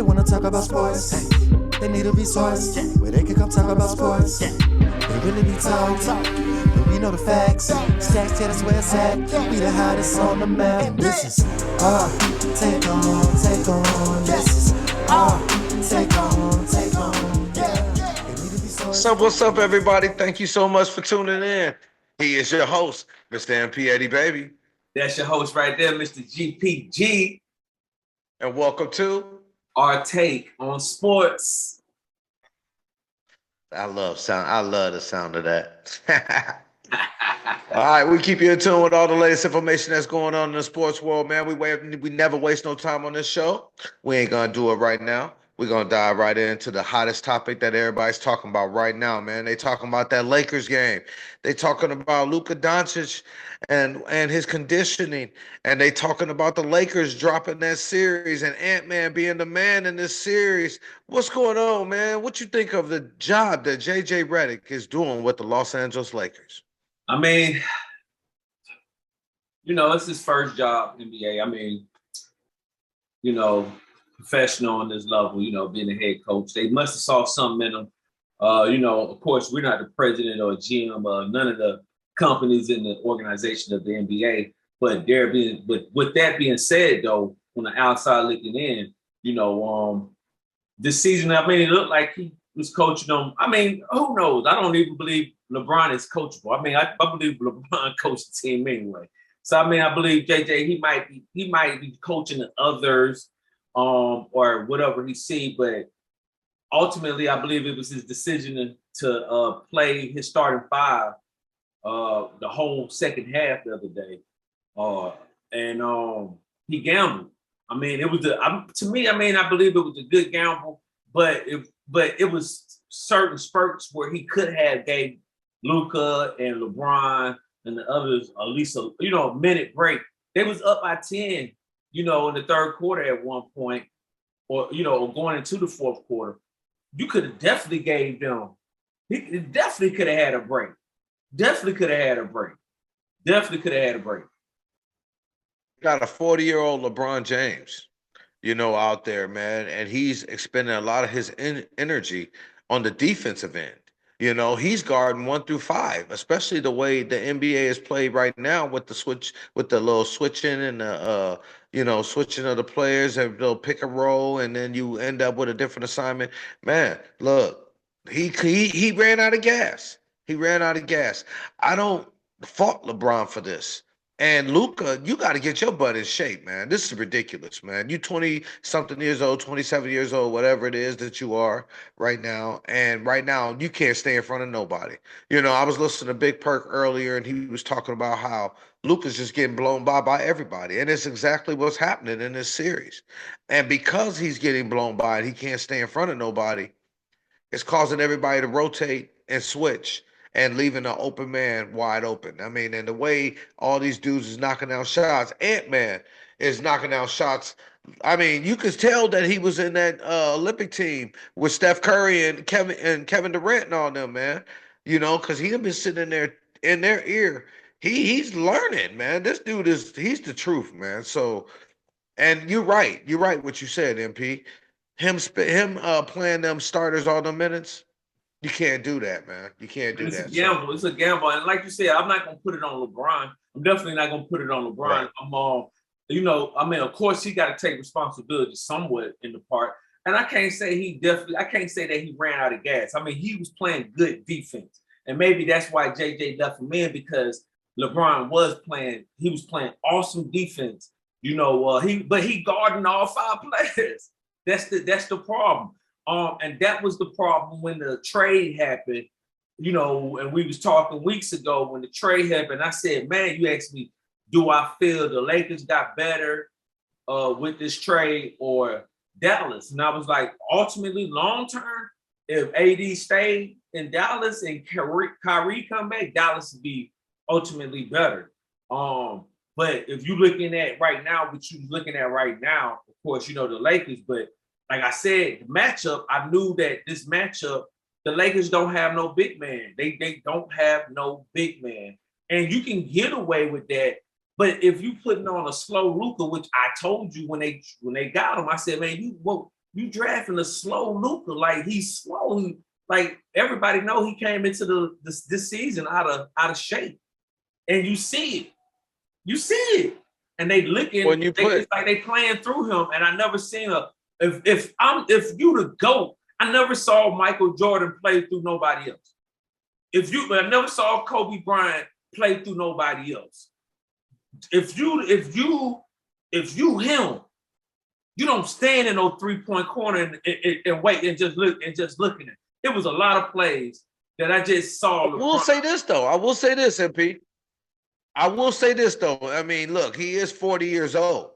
wanna talk about sports. They need a resource where they can come talk about sports. They really be talking, but we know the facts. Stacks, yeah, that's where it's at. We the hottest on the map. This is our take on. This is our take on. Yeah. What's up, everybody? Thank you so much for tuning in. He is your host, Mr. MP80 Baby. That's your host right there, Mr. GPG. And welcome to our take on sports. I love the sound of that. All right, we keep you in tune with all the latest information that's going on in the sports world, man. We never waste no time on this show. We ain't gonna do it right now. We're gonna dive right into the hottest topic that everybody's talking about right now, man. They talking about that Lakers game. They talking about Luka Dončić and his conditioning, and they talking about the Lakers dropping that series and Ant-Man being the man in this series. What's going on, man? What you think of the job that JJ Redick is doing with the Los Angeles Lakers? I mean, it's his first job in NBA. I mean, professional on this level, being a head coach. They must have saw something in him. Of course, we're not the president or GM of none of the companies in the organization of the NBA. But with that being said, though, from the outside looking in, this season, I mean, it looked like he was coaching them. I mean, who knows? I don't even believe LeBron is coachable. I mean, I believe LeBron coached the team anyway. So I mean, I believe JJ, he might be coaching the others. Or whatever he see, but ultimately, I believe it was his decision to play his starting five the whole second half the other day, and he gambled. I mean, it was to me. I mean, I believe it was a good gamble, but it was certain spurts where he could have gave Luka and LeBron and the others at least a minute break. They was up by 10. In the third quarter at one point, or going into the fourth quarter, you could have definitely gave them. He definitely could have had a break. Got a 40-year-old LeBron James, out there, man, and he's expending a lot of his energy on the defensive end. He's guarding 1 through 5, especially the way the NBA is played right now with the little switching and the switching of the players and they'll pick a roll and then you end up with a different assignment. Man, look, he ran out of gas. I don't fault LeBron for this. And Luka, you got to get your butt in shape, man. This is ridiculous, man. You 20-something years old, 27 years old, whatever it is that you are right now. And right now, you can't stay in front of nobody. I was listening to Big Perk earlier, and he was talking about how Luka's just getting blown by everybody. And it's exactly what's happening in this series. And because he's getting blown by and he can't stay in front of nobody, it's causing everybody to rotate and switch and leaving an open man wide open. I mean, and the way all these dudes is knocking down shots, Ant-Man is knocking down shots. I mean, you could tell that he was in that Olympic team with Steph Curry and Kevin Durant and all them, man. Because he had been sitting in their ear. He's learning, man. This dude he's the truth, man. So, and you're right what you said, MP. Him playing them starters all the minutes. You can't do that, man. You can't do that. It's a gamble. And like you said, I'm not going to put it on LeBron. I'm definitely not going to put it on LeBron. Right. Of course, he got to take responsibility somewhat in the part. And I can't say that he ran out of gas. I mean, he was playing good defense. And maybe that's why JJ left him in, because LeBron was playing awesome defense. He guarding all 5 players. That's the problem. And that was the problem when the trade happened, and we was talking weeks ago when the trade happened. I said, man, you asked me, do I feel the Lakers got better with this trade or Dallas? And I was like, ultimately, long term, if AD stayed in Dallas and Kyrie come back, Dallas would be ultimately better. But if you're looking at right now, of course, the Lakers, but like I said, the matchup, I knew that this matchup, the Lakers don't have no big man. They don't have no big man. And you can get away with that. But if you putting on a slow Luka, which I told you when they got him, I said, man, you you drafting a slow Luka. Like he's slow. Like everybody know he came into this season out of shape. And you see it. You see it. And they licking, it's like they playing through him. And I never seen if you the GOAT, I never saw Michael Jordan play through nobody else. I never saw Kobe Bryant play through nobody else. If you him, you don't stand in no 3-point corner and wait and just looking at it. It was a lot of plays that I just saw. I will say this, MP. I will say this, though. I mean, look, he is 40 years old.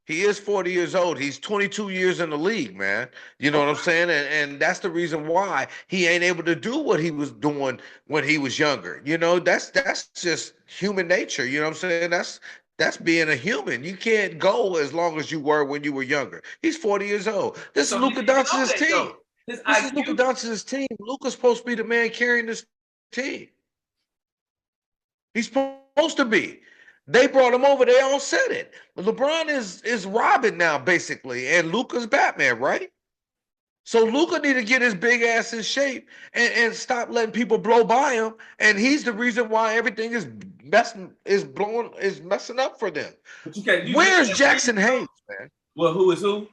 He's 22 years in the league, man. You know what I'm saying? And that's the reason why he ain't able to do what he was doing when he was younger. You know, that's just human nature. You know what I'm saying? That's being a human. You can't go as long as you were when you were younger. He's 40 years old. This is Luka Dončić's team. This is Luka Dončić's team. Luka's supposed to be the man carrying this team. He's supposed to be. They brought him over. They all said it. LeBron is Robin now, basically, and Luka's Batman, right? So Luka need to get his big ass in shape and stop letting people blow by him. And he's the reason why everything is messing up for them. Where's Jackson Hayes, man? Well, who is who?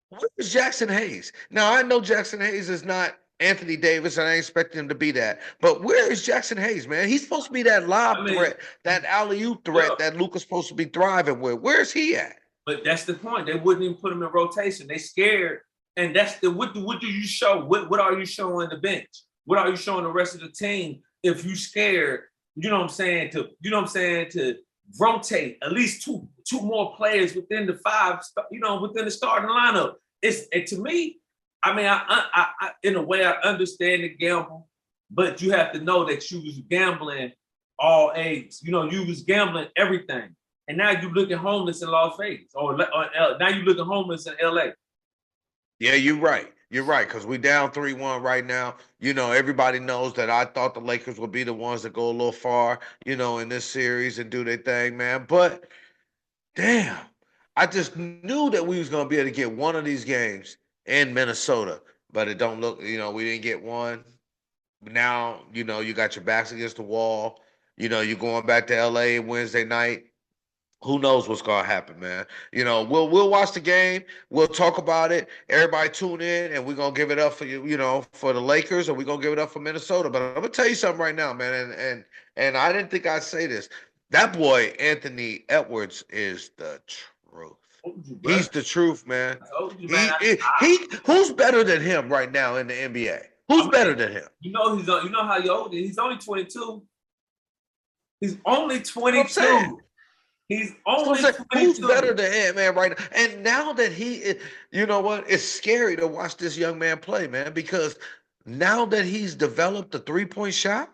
Where's Jackson Hayes? Now I know Jackson Hayes is not Anthony Davis, and I expect him to be that. But where is Jackson Hayes, man? He's supposed to be that lob threat, that alley-oop threat that Luka's supposed to be thriving with. Where's he at? But that's the point. They wouldn't even put him in rotation. They scared. And that's what do you show? What are you showing the bench? What are you showing the rest of the team if you scared, to rotate at least two more players within the five, within the starting lineup. To me, I mean, I in a way I understand the gamble, but you have to know that you was gambling all A's. You was gambling everything. And now you looking homeless in Las Vegas, or now you looking homeless in LA. Yeah, you're right. You're right, because we down 3-1 right now. Everybody knows that I thought the Lakers would be the ones that go a little far, in this series and do their thing, man. But, damn, I just knew that we was going to be able to get one of these games in Minnesota. But it don't look, we didn't get one. Now, you got your backs against the wall. You're going back to L.A. Wednesday night. Who knows what's gonna happen, man? We'll watch the game. We'll talk about it. Everybody tune in, and we're gonna give it up for for the Lakers, and we're gonna give it up for Minnesota. But I'm gonna tell you something right now, man. And I didn't think I'd say this. That boy Anthony Edwards is the truth. He's the truth, man. Who's better than him right now in the NBA? Who's better than him? You know how old he is? He's only 22. He's only 22. He's only 22. Who's better than him, man, right now? And now that it's scary to watch this young man play, man, because now that he's developed a 3-point shot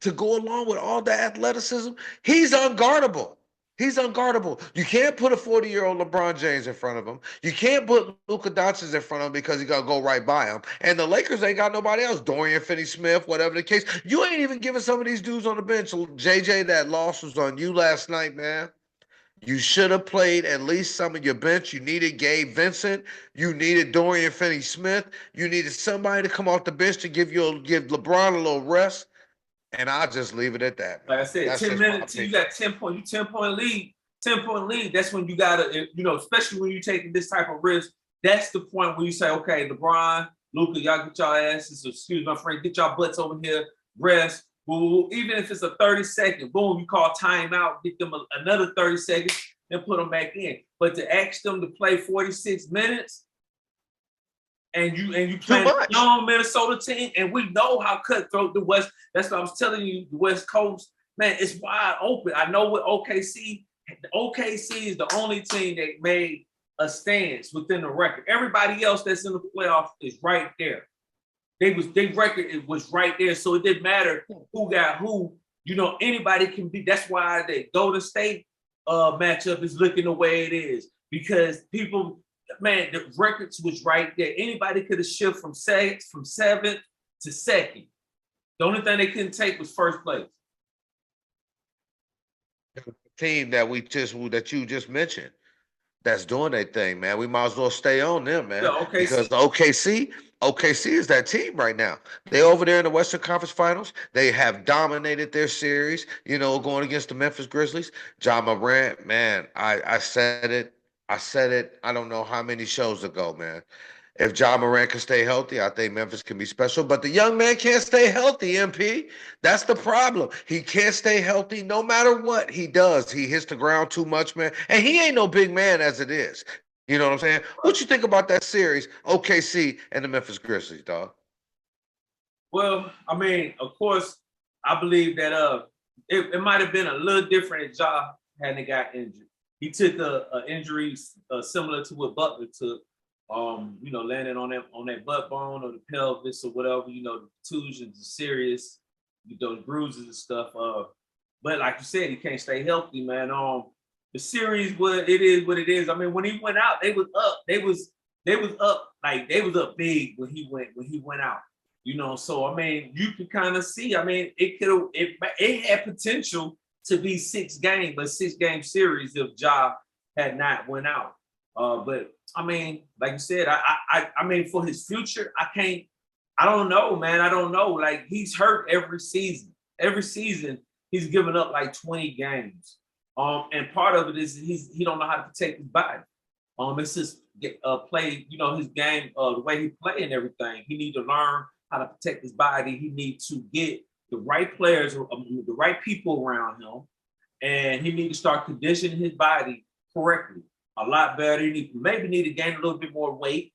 to go along with all the athleticism, he's unguardable. He's unguardable. You can't put a 40-year-old LeBron James in front of him. You can't put Luka Dončić in front of him because he's going to go right by him. And the Lakers ain't got nobody else. Dorian Finney-Smith, whatever the case. You ain't even giving some of these dudes on the bench. JJ, that loss was on you last night, man. You should have played at least some of your bench. You needed Gabe Vincent. You needed Dorian Finney-Smith. You needed somebody to come off the bench to give LeBron a little rest. And I'll just leave it at that. Man. Like I said, that's 10 minutes, you got 10 points. You 10-point lead. 10-point lead. That's when you gotta, especially when you're taking this type of risk. That's the point where you say, okay, LeBron, Luka, y'all get y'all asses, excuse my friend, get y'all butts over here, rest. Boom. Even if it's a 30-second, boom, you call timeout, get them another 30 seconds, and put them back in. But to ask them to play 46 minutes, and you play a young Minnesota team, and we know how cutthroat the West. That's what I was telling you. The West Coast, man, it's wide open. I know with OKC. The OKC is the only team that made a stance within the record. Everybody else that's in the playoffs is right there. Their record was right there, so it didn't matter who got who. Anybody can be. That's why the Golden State matchup is looking the way it is, because people. Man, the records was right there. Anybody could have shifted from seventh to second. The only thing they couldn't take was first place. The team that you just mentioned, that's doing their thing, man. We might as well stay on them, man, Yeah, okay. because OKC is that team right now. They over there in the Western Conference Finals. They have dominated their series, going against the Memphis Grizzlies. Ja Morant, man, I said it. I said it. I don't know how many shows ago, man. If Ja Morant can stay healthy, I think Memphis can be special. But the young man can't stay healthy, MP. That's the problem. He can't stay healthy no matter what he does. He hits the ground too much, man. And he ain't no big man as it is. You know what I'm saying? What you think about that series, OKC and the Memphis Grizzlies, dog? Well, I mean, of course, I believe that it might have been a little different if Ja hadn't got injured. He took a injury similar to what Butler took. Landing on that butt bone or the pelvis or whatever, the contusions are serious, the bruises and stuff. But like you said, he can't stay healthy, man. The series, it is what it is. I mean, when he went out, they was up. They was up big when he went out. So I mean, you can kind of see. I mean, it had potential to be 6 games, but 6-game series if Ja had not went out. But I mean, like you said, I mean, for his future, I don't know, man. I don't know. Like, he's hurt every season. Every season, he's given up like 20 games. And part of it is he don't know how to protect his body. It's just play, his game, the way he play and everything. He need to learn how to protect his body. He need to get the right players, the right people around him, and he need to start conditioning his body correctly. A lot better. He maybe need to gain a little bit more weight,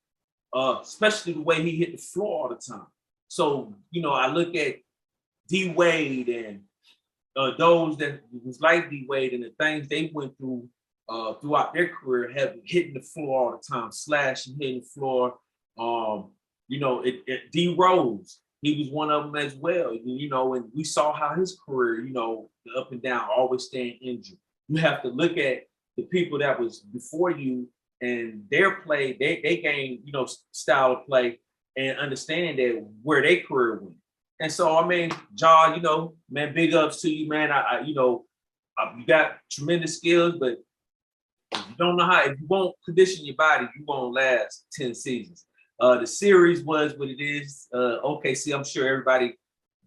especially the way he hit the floor all the time. So, I look at D Wade and those that was like D Wade and the things they went through throughout their career, have hitting the floor all the time, slashing, hitting the floor. D Rose, he was one of them as well. And we saw how his career, the up and down, always staying injured. You have to look at the people that was before you and their play, they game, style of play, and understand that where their career went. And so, I mean, Ja, man, big ups to you, man. You got tremendous skills, but if you don't know if you won't condition your body, you won't last 10 seasons. The series was what it is. OKC, I'm sure everybody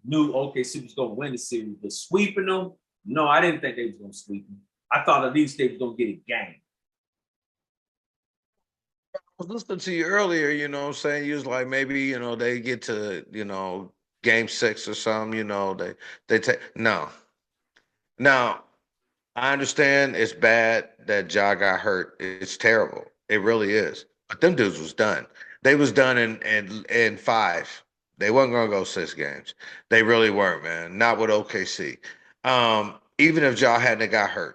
knew OKC was going to win the series, but sweeping them, no, I didn't think they was going to sweep them. I thought at least they was going to get a game. I was listening to you earlier, what I'm saying? You was like, maybe, they get to, game 6 or something, they take, no. Now, I understand it's bad that Ja got hurt. It's terrible. It really is. But them dudes was done. They was done in 5. They wasn't going to go 6 games. They really weren't, man. Not with OKC. Even if Ja hadn't got hurt.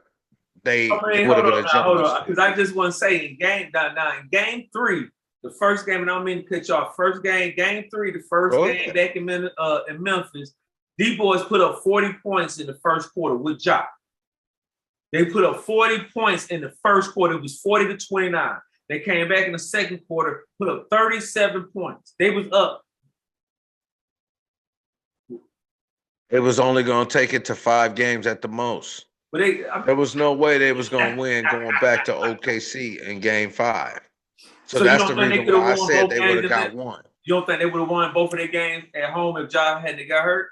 It would have been a jump. Hold on, because I just want to say in game 3, the first game, and I don't mean to cut you off. First game, game 3, the first game back in Memphis, these boys put up 40 points in the first quarter with Ja. They put up 40 points in the first quarter. It was 40-29. They came back in the second quarter, put up 37 points. They was up. It was only going to take it to 5 games at the most. But there was no way they was going to win going back to OKC in game 5. So that's the reason why I said they would have got one. You don't think they would have won both of their games at home if Ja hadn't got hurt?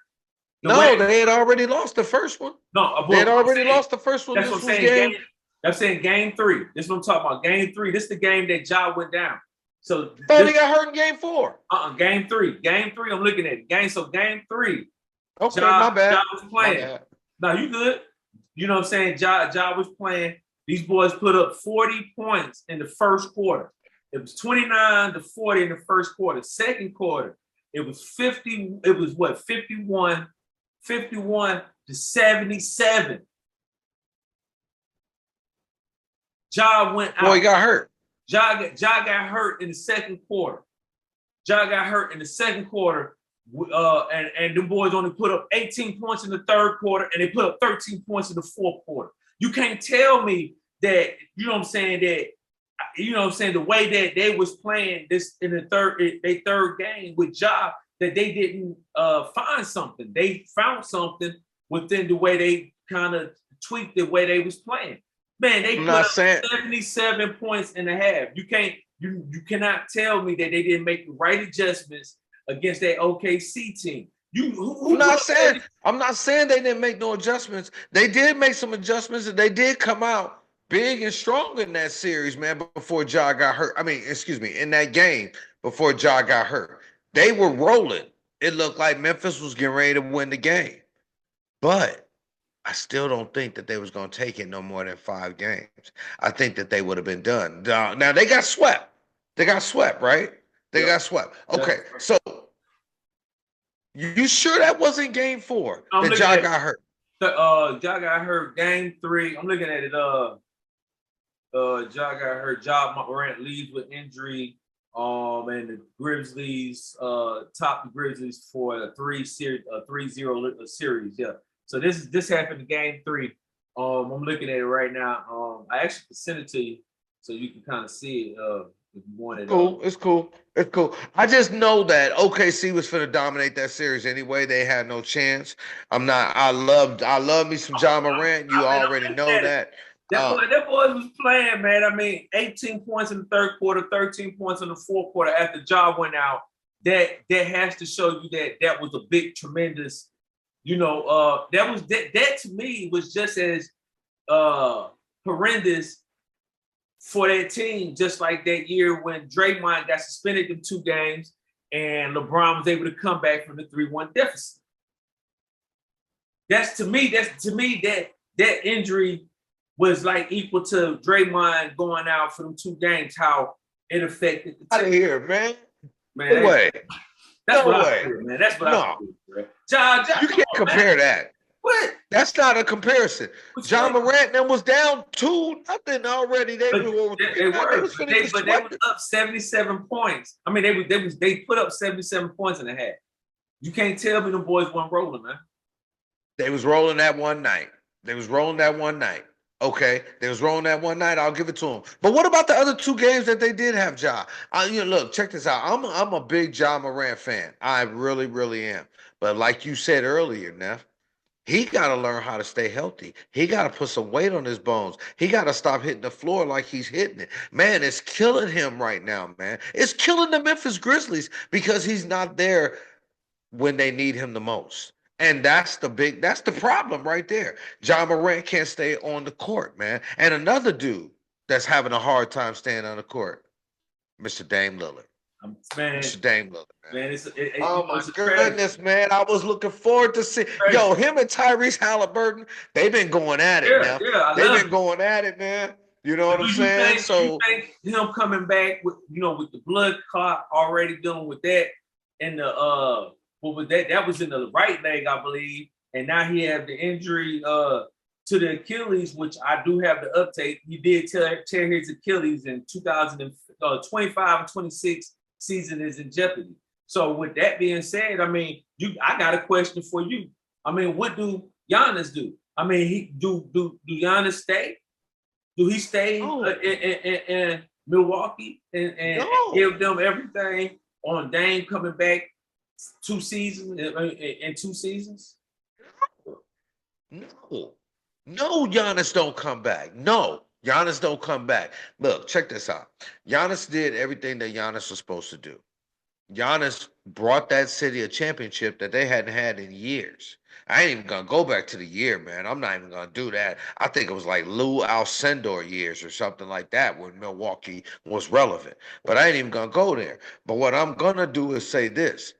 They had already lost the first one. No, they had already lost the first one. That's what I'm saying. I'm saying game 3. This is what I'm talking about. Game 3. This is the game that Ja went down. So they got hurt in game 4. Game 3. Game 3. I'm looking at it. Game 3. Okay, my bad. Ja was playing. No, you good. You know what I'm saying? Ja was playing. These boys put up 40 points in the first quarter. It was 29-40 in the first quarter. Second quarter, it was 50. It was what? 51-77. Ja went out. Oh, he got hurt. Ja got hurt in the second quarter. Ja got hurt in the second quarter. And the boys only put up 18 points in the third quarter, and they put up 13 points in the fourth quarter. You can't tell me that, the way that they was playing this in the third game with Ja, that they didn't find something. They found something within the way they kind of tweaked the way they was playing. Man, they I'm put not up saying 77 points and a half. You cannot tell me that they didn't make the right adjustments against that OKC team. I'm not saying they didn't make no adjustments. They did make some adjustments, and they did come out big and strong in that series, man, before Ja got hurt. I mean, excuse me, in that game before Ja got hurt. They were rolling. It looked like Memphis was getting ready to win the game. But I still don't think that they was going to take it no more than 5 games. I think that they would have been done. Now, they got swept. They got swept, right? They got swept. Okay, so you sure that wasn't game 4 that Ja got hurt? Ja got hurt game 3. I'm looking at it. Ja got hurt. Ja Morant leaves with injury. And the Grizzlies topped the Grizzlies for a 3-0 series. Yeah. So this happened in game 3. I'm looking at it right now. I actually can send it to you so you can kind of see it. If you want it. It's cool. I just know that OKC was finna dominate that series anyway. They had no chance. I love me some Ja Morant. You already know that. That boy was playing, man. I mean, 18 points in the third quarter, 13 points in the fourth quarter after Ja went out. That has to show you that was a big, tremendous, that to me was just as horrendous for that team, just like that year when Draymond got suspended in 2 games and LeBron was able to come back from the 3-1 deficit. That's to me that injury was like equal to Draymond going out for them 2 games, how it affected the team. Out of here, man. No way. That's what I feel, man. That's what I feel. You can't compare that. What? That's not a comparison. Ja Morant then was down 2-0 already. They was up 77 points. I mean, they put up 77 points and a half. You can't tell me the boys weren't rolling, man. They was rolling that one night. Okay, they was rolling that one night. I'll give it to them. But what about the other 2 games that they did have Ja? Look, check this out. I'm a big Ja Morant fan. I really, really am. But like you said earlier, Neff, he got to learn how to stay healthy. He got to put some weight on his bones. He got to stop hitting the floor like he's hitting it. Man, it's killing him right now, man. It's killing the Memphis Grizzlies because he's not there when they need him the most. And that's the problem right there. Ja Morant can't stay on the court, man. And another dude that's having a hard time staying on the court, Mr. Dame Lillard. Mr. Dame Lillard, man. Oh my goodness, man. I was looking forward to see. Yo, him and Tyrese Halliburton, they've been going at it now. Yeah, they've been going at it, man. You know what I'm saying? You think him coming back with the blood clot already dealing with that and the what was that? That was in the right leg, I believe. And now he had the injury to the Achilles, which I do have the update. He did tear his Achilles in 2025 and 26 season is in jeopardy. So with that being said, I mean, I got a question for you. I mean, what do Giannis do? I mean, do Giannis stay? Do he stay in Milwaukee and give them everything on Dame coming back 2 seasons in 2 seasons? No, Giannis don't come back. No, Giannis don't come back. Look, check this out. Giannis did everything that Giannis was supposed to do. Giannis brought that city a championship that they hadn't had in years. I ain't even gonna go back to the year, man. I'm not even gonna do that. I think it was like Lou Alcindor years or something like that when Milwaukee was relevant. But I ain't even gonna go there. But what I'm gonna do is say this.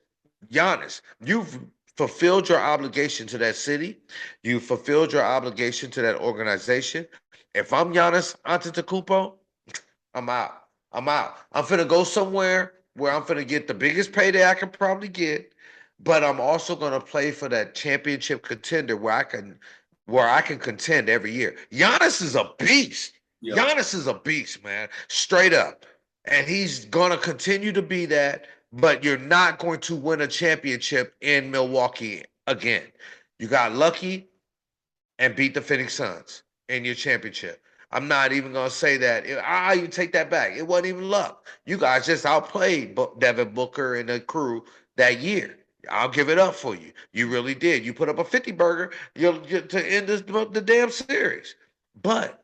Giannis, you've fulfilled your obligation to that city. You fulfilled your obligation to that organization. If I'm Giannis Antetokounmpo, I'm out. I'm finna go somewhere where I'm finna get the biggest payday I can probably get, but I'm also gonna play for that championship contender where I can contend every year. Giannis is a beast. Yep. Giannis is a beast, man. Straight up. And he's gonna continue to be that. But you're not going to win a championship in Milwaukee again. You got lucky and beat the Phoenix Suns in your championship. I'm not even going to say that. You take that back. It wasn't even luck. You guys just outplayed Devin Booker and the crew that year. I'll give it up for you. You really did. You put up a 50-burger to end the damn series. But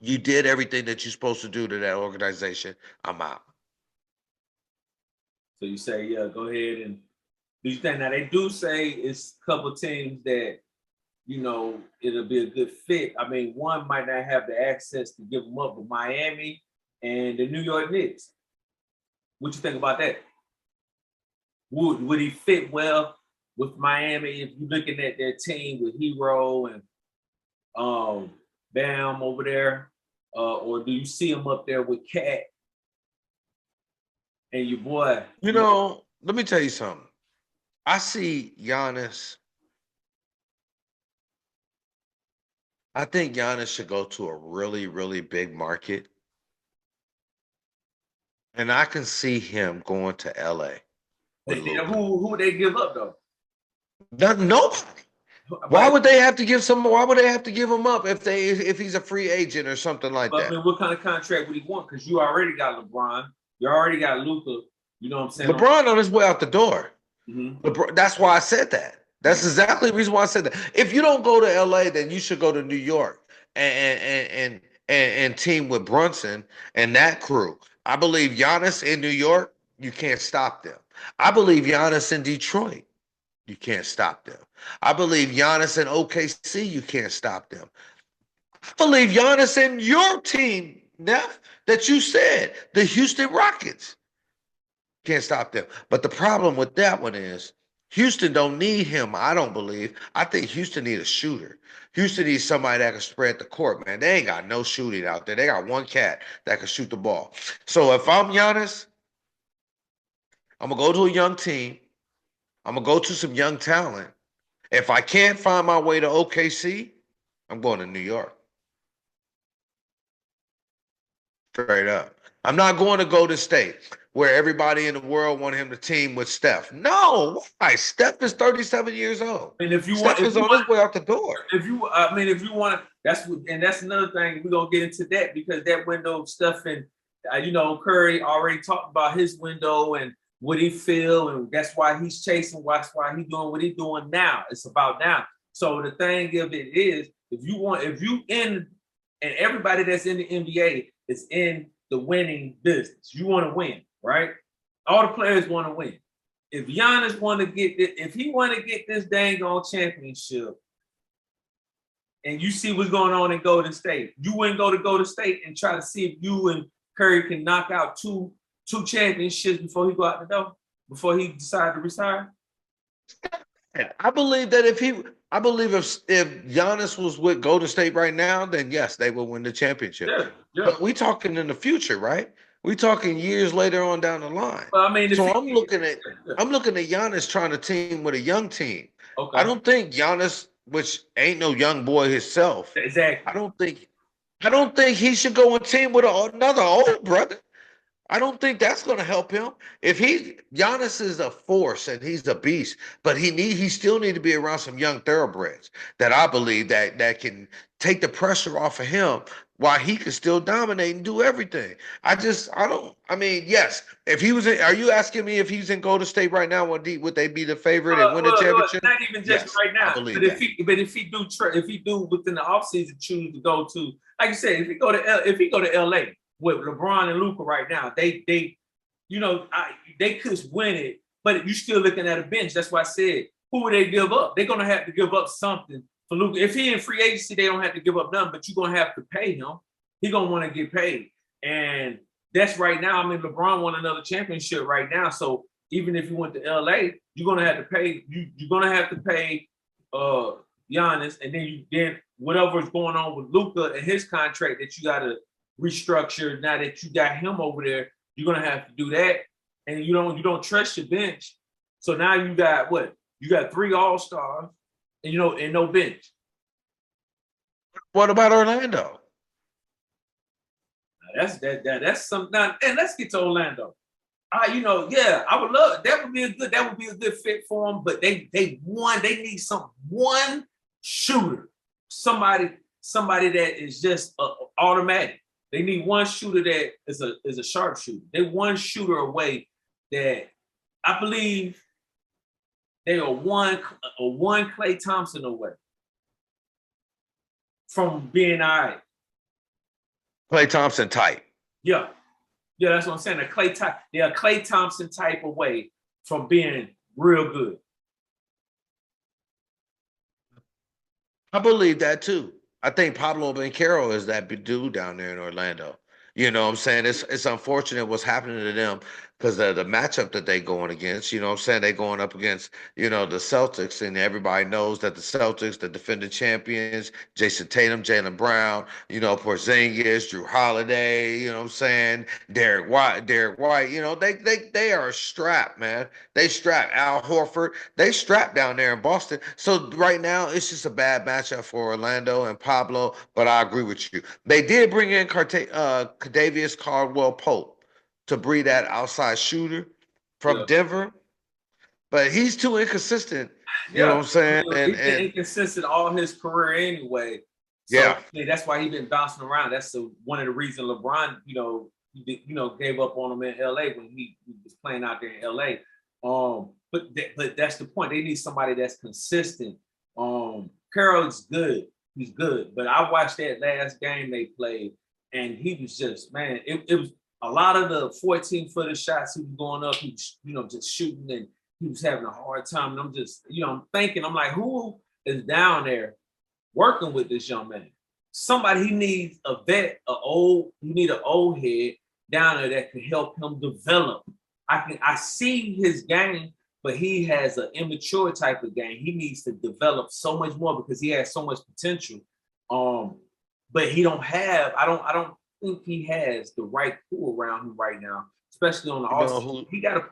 You did everything that you're supposed to do to that organization. I'm out. So you say, yeah, go ahead and do you think now they do say it's a couple teams that it'll be a good fit. I mean, one might not have the access to give them up, but Miami and the New York Knicks. What you think about that? Would he fit well with Miami if you're looking at their team with Hero and Bam over there, or do you see him up there with Cat and your boy? Let me tell you something. I see Giannis. I think Giannis should go to a really, really big market. And I can see him going to LA. Who would they give up though? Nobody. Why would they have to give him up if he's a free agent or something like that? I mean, what kind of contract would he want? Because you already got LeBron, you already got Luka. You know what I'm saying? LeBron on his way out the door. Mm-hmm. That's why I said that. That's exactly the reason why I said that. If you don't go to LA, then you should go to New York and team with Brunson and that crew. I believe Giannis in New York, you can't stop them. I believe Giannis in Detroit, you can't stop them. I believe Giannis in OKC, you can't stop them. I believe Giannis in your team, Neff, that you said, the Houston Rockets, can't stop them. But the problem with that one is Houston don't need him, I don't believe. I think Houston needs a shooter. Houston needs somebody that can spread the court, man. They ain't got no shooting out there. They got one cat that can shoot the ball. So if I'm Giannis, I'm going to go to a young team. I'm going to go to some young talent. If I can't find my way to OKC, I'm going to New York. Straight up. I'm not going to Golden State, where everybody in the world want him to team with Steph. No, why? Steph is 37 years old. And if you Steph is on his way out the door. If you want, that's another thing. We're gonna get into that because that window of stuff and Curry already talked about his window and what he feel, and that's why he's chasing. That's why he's doing what he's doing now. It's about now. So the thing of it is, if you in, and everybody that's in the NBA is in the winning business. You want to win, right? All the players want to win. If Giannis want to get this, if he want to get this dang on championship, and you see what's going on in Golden State, you wouldn't go to Golden State and try to see if you and Curry can knock out two championships before he go out the door, before he decide to retire. I believe that if Giannis was with Golden State right now, then yes, they will win the championship. Yeah. But we talking in the future, right? We talking years later on down the line. Well, I mean, I'm looking at Giannis trying to team with a young team. Okay. I don't think Giannis, which ain't no young boy himself. Exactly. I don't think he should go and team with another old brother. I don't think that's going to help him. Giannis is a force and he's a beast, but he still need to be around some young thoroughbreds that I believe that can take the pressure off of him while he can still dominate and do everything. Yes, if he was are you asking me if he's in Golden State right now, would they be the favorite and win the championship? Not even just right now. But if he do within the offseason choose to go to, like you said, if he go to LA with LeBron and Luka right now, they could win it, but you're still looking at a bench. That's why I said, who would they give up? They're gonna have to give up something for Luka. If he in free agency, they don't have to give up nothing, but you're gonna have to pay him. He's gonna want to get paid, and that's right now. I mean, LeBron won another championship right now, so even if you went to LA, you're gonna have to pay. You're gonna have to pay Giannis, and then whatever's going on with Luka and his contract that you gotta restructure. Now that you got him over there, you're gonna have to do that, and you don't trust your bench. So now you got what? You got 3 all-stars, and no bench. What about Orlando? That's something. And let's get to Orlando. I would love that. Would be a good fit for them. But they need one shooter, somebody that is just automatic. They need one shooter that is a sharpshooter. They one shooter away that I believe they are one Klay Thompson away from being all right. Klay Thompson type. Yeah. Yeah, that's what I'm saying. They're a Klay Thompson type away from being real good. I believe that too. I think Pablo Banchero is that big dude down there in Orlando. You know what I'm saying? It's unfortunate what's happening to them because the matchup that they going against, you know what I'm saying? They going up against, you know, the Celtics, and everybody knows that the Celtics, the defending champions, Jason Tatum, Jaylen Brown, you know, Porzingis, Drew Holiday, you know what I'm saying? Derek White, you know, they are strapped, man. They strapped. Al Horford, they strapped down there in Boston. So right now, it's just a bad matchup for Orlando and Pablo, but I agree with you. They did bring in Kadavius Caldwell-Pope to be that outside shooter from Denver, but he's too inconsistent. You know what I'm saying? He's been inconsistent all his career anyway. So that's why he's been bouncing around. That's one of the reasons LeBron, gave up on him in LA when he was playing out there in LA. But that's the point. They need somebody that's consistent. Carroll's good. He's good. But I watched that last game they played, and he was just, man, it was a lot of the 14-footer shots he was going up, he was, just shooting, and he was having a hard time. And I'm just, I'm thinking, I'm like, who is down there working with this young man? Somebody, he needs a vet, you need an old head down there that can help him develop. I see his game, but he has an immature type of game. He needs to develop so much more because he has so much potential. But he don't have, I don't think he has the right crew around him right now, especially on the offense. He got to,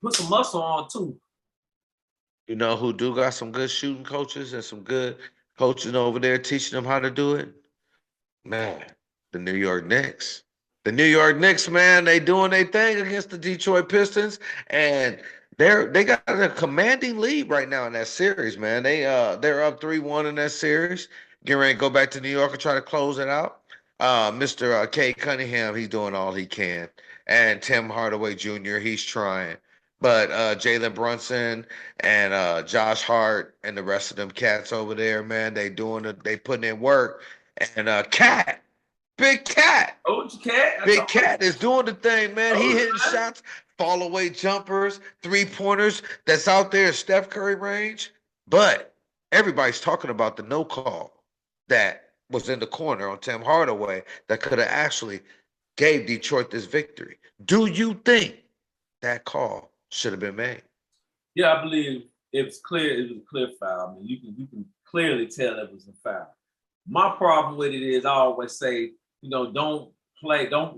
put some muscle on too. You know who do got some good shooting coaches and some good coaching over there teaching them how to do it? Man, the New York Knicks. The New York Knicks, man, they doing their thing against the Detroit Pistons, and they got a commanding lead right now in that series, man. They're up 3-1 in that series. Getting ready to go back to New York and try to close it out. Mr. Kay Cunningham, he's doing all he can, and Tim Hardaway Jr., he's trying. But Jalen Brunson and Josh Hart and the rest of them cats over there, man, they putting in work. And Big Cat. Big Cat is doing the thing, man. He hitting shots, fall away jumpers, 3-pointers that's out there at Steph Curry range. But everybody's talking about the no call that was in the corner on Tim Hardaway that could have actually gave Detroit this victory. Do you think that call should have been made? Yeah, I believe it was clear. It was a clear foul. I mean, you can clearly tell it was a foul. My problem with it is I always say, don't play to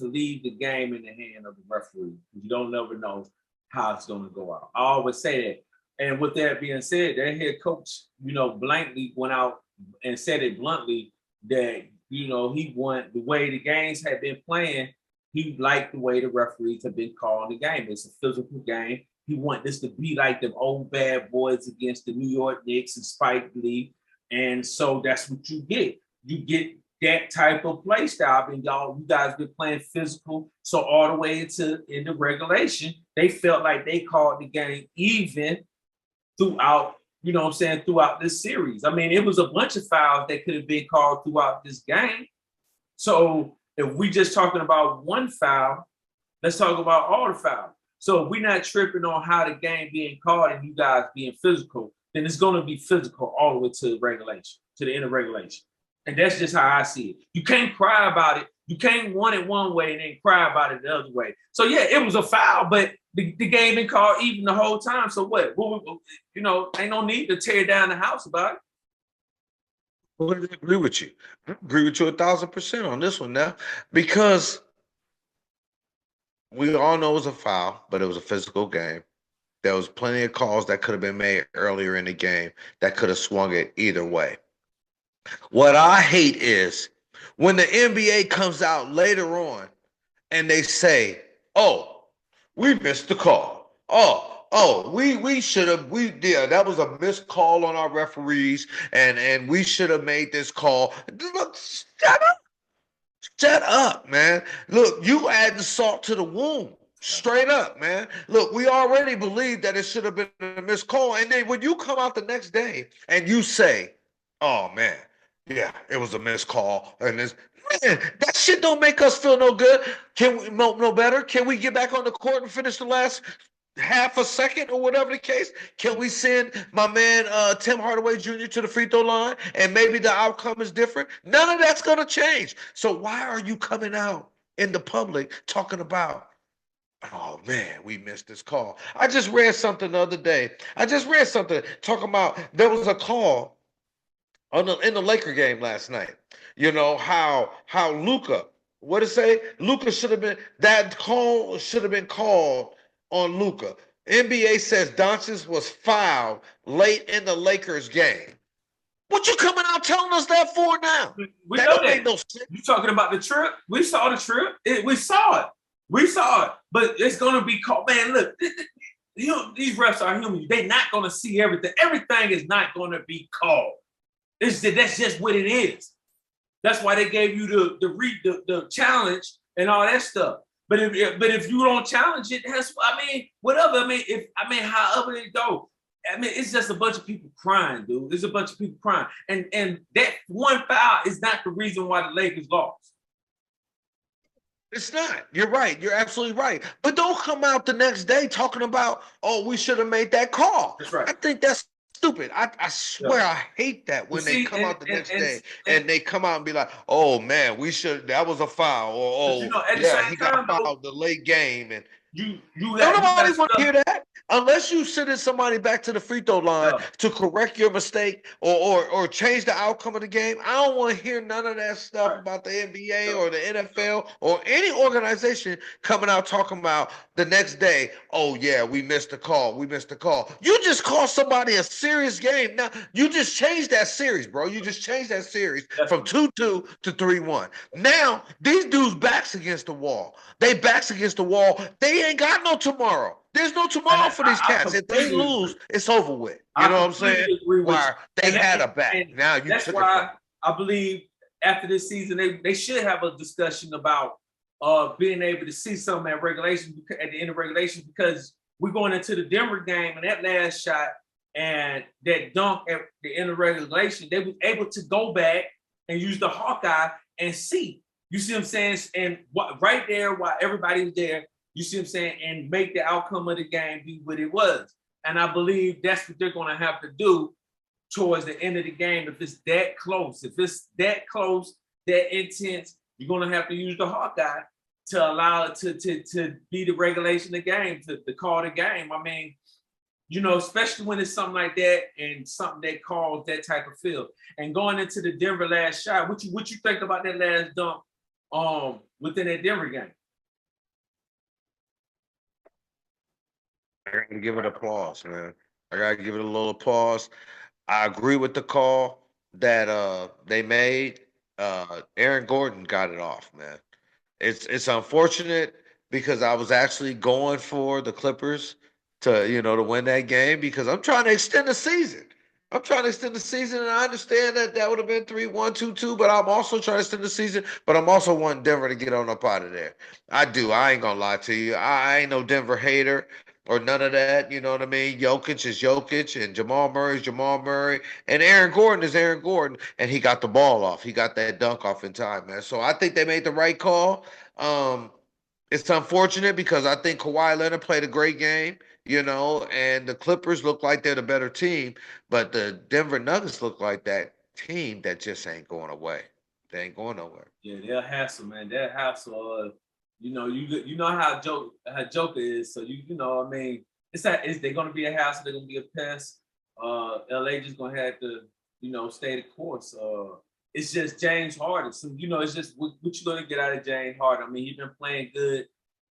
leave the game in the hand of the referee. You don't never know how it's going to go out. I always say that. And with that being said, their head coach, blankly went out and said it bluntly that, he wanted the way the games had been playing. He liked the way the referees have been calling the game. It's a physical game. He want this to be like them old bad boys against the New York Knicks and Spike Lee. And so that's what you get. You get that type of play style. And you guys been playing physical. So all the way into regulation, they felt like they called the game even throughout, throughout this series. I mean, it was a bunch of fouls that could have been called throughout this game. So if we just talking about one foul, let's talk about all the fouls. So if we're not tripping on how the game being called and you guys being physical, then it's going to be physical all the way to regulation, to the end of regulation. And that's just how I see it. You can't cry about it. You can't want it one way and then cry about it the other way. So, yeah, it was a foul, but the game been called even the whole time. So what? Ain't no need to tear down the house about it. Well, I agree with you. I agree with you 1,000% on this one now, because we all know it was a foul, but it was a physical game. There was plenty of calls that could have been made earlier in the game that could have swung it either way. What I hate is when the NBA comes out later on and they say, "Oh, we missed the call. We should have. That was a missed call on our referees, and we should have made this call." Look, shut up, man. Look, you adding salt to the wound. Straight up, man. Look, we already believe that it should have been a missed call. And then when you come out the next day and you say, "Oh, man, Yeah, it was a missed call. And this man, that shit don't make us feel no good. Can we no better? Can we get back on the court and finish the last half a second or whatever the case? Can we send my man Tim Hardaway Jr. to the free throw line and maybe the outcome is different? None of that's gonna change. So why are you coming out in the public talking about, oh man, we missed this call? I just read something the other day. I just read something talking about there was a call in the Laker game last night. You know how Luka, what it say? Luka should have been, that call should have been called on Luka. NBA says Doncic was fouled late in the Lakers game. What you coming out telling us that for now? We that know don't that. make no sense. You talking about the trip? We saw the trip. We saw it. We saw it. But it's gonna be called. Man, look, you know, these refs are human. They're not gonna see everything. Everything is not gonna be called. That's just what it is. That's why they gave you the challenge and all that stuff. But if you don't challenge it, whatever. However it go. It's just a bunch of people crying, dude. There's a bunch of people crying. And that one foul is not the reason why the Lakers lost. It's not. You're right. You're absolutely right. But don't come out the next day talking about, oh, we should have made that call. That's right. I think that's stupid. I swear I hate that when they come out the next day and they come out and be like, oh man, that was a foul, or oh yeah, he got fouled the late game, and nobody want to hear that unless you sending somebody back to the free throw line to correct your mistake or change the outcome of the game. I don't want to hear none of that stuff about the NBA or the NFL or any organization coming out talking about the next day, oh yeah, we missed the call. We missed the call. You just cost somebody a serious game. Now you just changed that series, bro. You just changed that series from 2-2 to 3-1. Now these dudes' backs against the wall. They backs against the wall. They ain't got no tomorrow. There's no tomorrow for these cats. If they lose, it's over with. You know what I'm saying? Where they had a back. Now you that's why I believe after this season they should have a discussion about being able to see some at regulation, at the end of regulation, because we're going into the Denver game and that last shot and that dunk at the end of regulation, they were able to go back and use the Hawkeye and see. You see what I'm saying? And right there, while everybody was there, you see what I'm saying? And make the outcome of the game be what it was. And I believe that's what they're going to have to do towards the end of the game. If it's that close, that intense, you're going to have to use the Hawkeye to allow it to be the regulation of the game, to call the game. I mean, you know, especially when it's something like that and something that calls that type of feel. And going into the Denver last shot, what you think about that last dunk within that Denver game? I gotta give it applause, man. I gotta give it a little applause. I agree with the call that they made. Aaron Gordon got it off, man. It's unfortunate because I was actually going for the Clippers to win that game because I'm trying to extend the season. I'm trying to extend the season, and I understand that would have been 3-1, 2-2, but I'm also trying to extend the season, but I'm also wanting Denver to get on up out of there. I do. I ain't gonna lie to you. I ain't no Denver hater or none of that. You know what I mean? Jokic is Jokic, and Jamal Murray is Jamal Murray, and Aaron Gordon is Aaron Gordon, and he got the ball off. He got that dunk off in time, man. So I think they made the right call. It's unfortunate because I think Kawhi Leonard played a great game, and the Clippers look like they're the better team, but the Denver Nuggets look like that team that just ain't going away. They ain't going nowhere. Yeah, they'll hassle, man. They'll hassle. You know how Joker is, so you know, I mean, they're gonna be a hassle. They're gonna be a pest. LA just gonna have to, stay the course. It's just James Harden. So it's just what you gonna get out of James Harden. I mean, he's been playing good.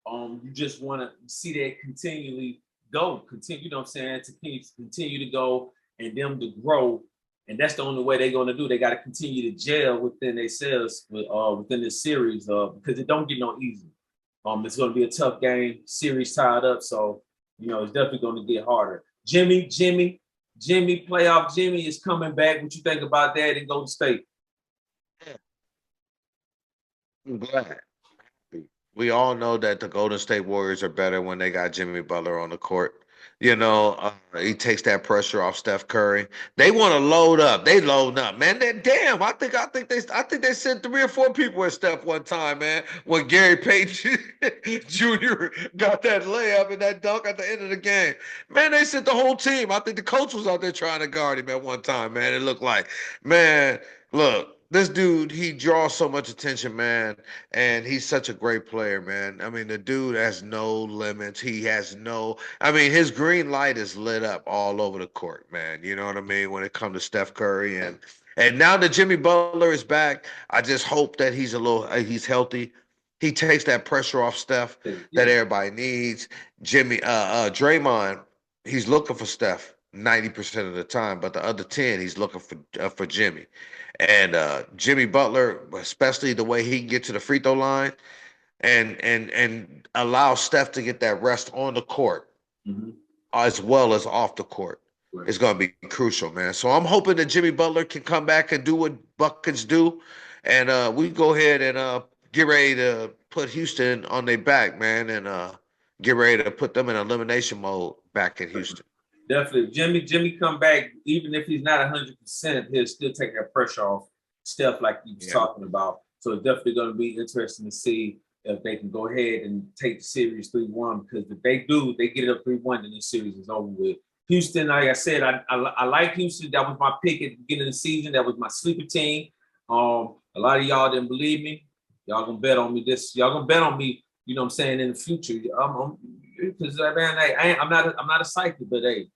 You just want to see that continue, you know what I'm saying, to continue to go and them to grow. And that's the only way they're going to do. They got to continue to gel within themselves within this series because it don't get no easy. It's going to be a tough game, series tied up. So, it's definitely going to get harder. Jimmy, playoff Jimmy is coming back. What you think about that in Golden State? I'm glad. We all know that the Golden State Warriors are better when they got Jimmy Butler on the court. He takes that pressure off Steph Curry. They want to load up. They load up, man. Damn, I think they sent 3 or 4 people at Steph one time, man. When Gary Payton Jr. got that layup and that dunk at the end of the game, man, they sent the whole team. I think the coach was out there trying to guard him at one time, man. It looked like, man, look. This dude, he draws so much attention, man, and he's such a great player, man. I mean, the dude has no limits. His green light is lit up all over the court, man. You know what I mean? When it comes to Steph Curry and now that Jimmy Butler is back, I just hope that he's healthy. He takes that pressure off Steph that everybody needs. Draymond, he's looking for Steph 90% of the time, but the other 10, he's looking for Jimmy. And Jimmy Butler, especially the way he can get to the free throw line and allow Steph to get that rest on the court as well as off the court. Right. It's going to be crucial, man. So I'm hoping that Jimmy Butler can come back and do what buckets do. And we go ahead and get ready to put Houston on their back, man, and get ready to put them in elimination mode back in Houston. Definitely. Jimmy come back, even if he's not 100%, he'll still take that pressure off Steph like you was talking about. So it's definitely going to be interesting to see if they can go ahead and take the series 3-1, because if they do, they get it up 3-1, then this series is over with. Houston, like I said, I like Houston. That was my pick at the beginning of the season. That was my sleeper team. A lot of y'all didn't believe me. Y'all gonna bet on me y'all gonna bet on me, you know what I'm saying, in the future. Because I'm not a psychic, but hey,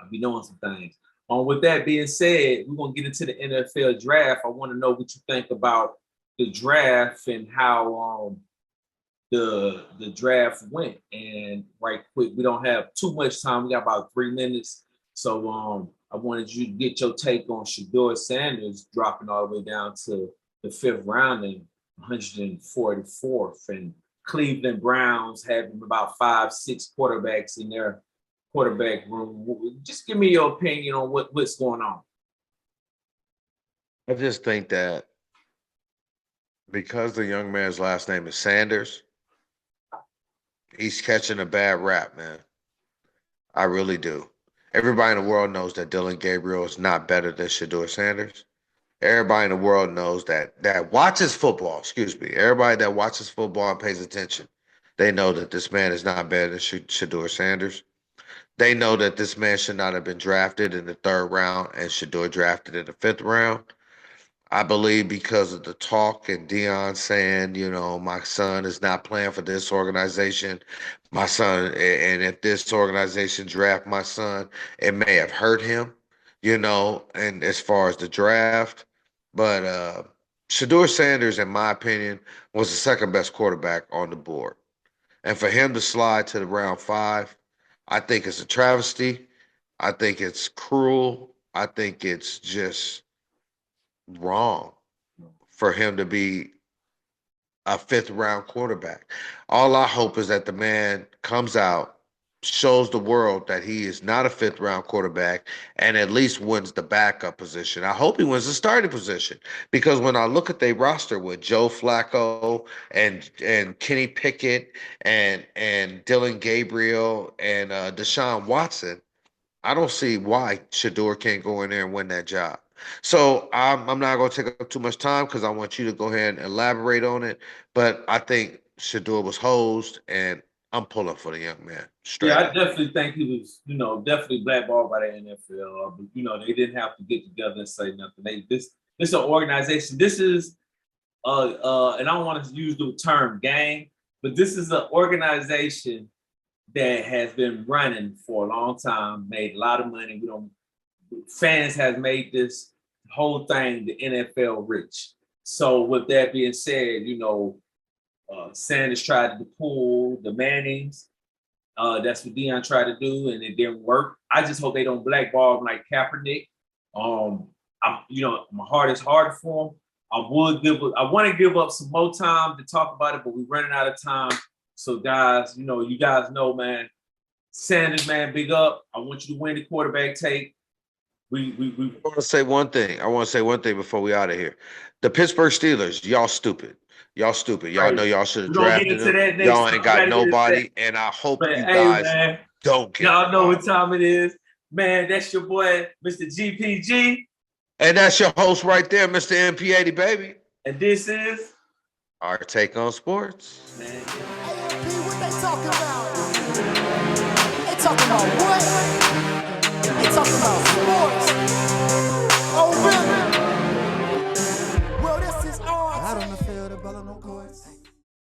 I'll be knowing some things. With that being said, we're gonna get into the NFL draft. I want to know what you think about the draft and how the draft went. And right quick, we don't have too much time. We got about 3 minutes. So I wanted you to get your take on Shedeur Sanders dropping all the way down to the 5th round and 144th, and Cleveland Browns having about 5-6 quarterbacks in their quarterback room. Just give me your opinion on what's going on. I just think that because the young man's last name is Sanders, he's catching a bad rap, man. I really do. Everybody in the world knows that Dylan Gabriel is not better than Shedeur Sanders. Everybody in the world knows that watches football, everybody that watches football and pays attention, they know that this man is not better than Shedeur Sanders. They know that this man should not have been drafted in the 3rd round and Shedeur drafted in the 5th round. I believe because of the talk and Deion saying, my son is not playing for this organization. My son, and if this organization draft my son, it may have hurt him, and as far as the draft. But Shedeur Sanders, in my opinion, was the 2nd best quarterback on the board. And for him to slide to the round 5, I think it's a travesty. I think it's cruel. I think it's just wrong for him to be a 5th round quarterback. All I hope is that the man comes out, shows the world that he is not a 5th round quarterback, and at least wins the backup position. I hope he wins the starting position, because when I look at their roster with Joe Flacco and Kenny Pickett and Dylan Gabriel and Deshaun Watson, I don't see why Shedeur can't go in there and win that job. So I'm not going to take up too much time because I want you to go ahead and elaborate on it. But I think Shedeur was hosed, and I'm pulling for the young man. Straight I definitely think he was, definitely blackballed by the NFL. But, they didn't have to get together and say nothing. This is an organization. This is, and I don't want to use the term gang, but this is an organization that has been running for a long time, made a lot of money. Fans have made this whole thing, the NFL, rich. So with that being said, Sanders tried to pull the Mannings. That's what Deion tried to do, and it didn't work. I just hope they don't blackball him like Kaepernick. My heart is hard for him. I want to give up some more time to talk about it, but we're running out of time. So guys, you guys know, man, Sanders, man, big up. I want you to win the quarterback take. I want to say one thing. Before we out of here. The Pittsburgh Steelers, y'all stupid. Y'all know y'all should have drafted them. Y'all ain't got nobody. And I hope you guys Don't get Y'all know wrong. what time it is. Man, that's your boy, Mr. GPG. And that's your host right there, Mr. MP80, baby. And this is Our take on sports. Man. AMP, what they talking about? They talking about what? They talking about sports.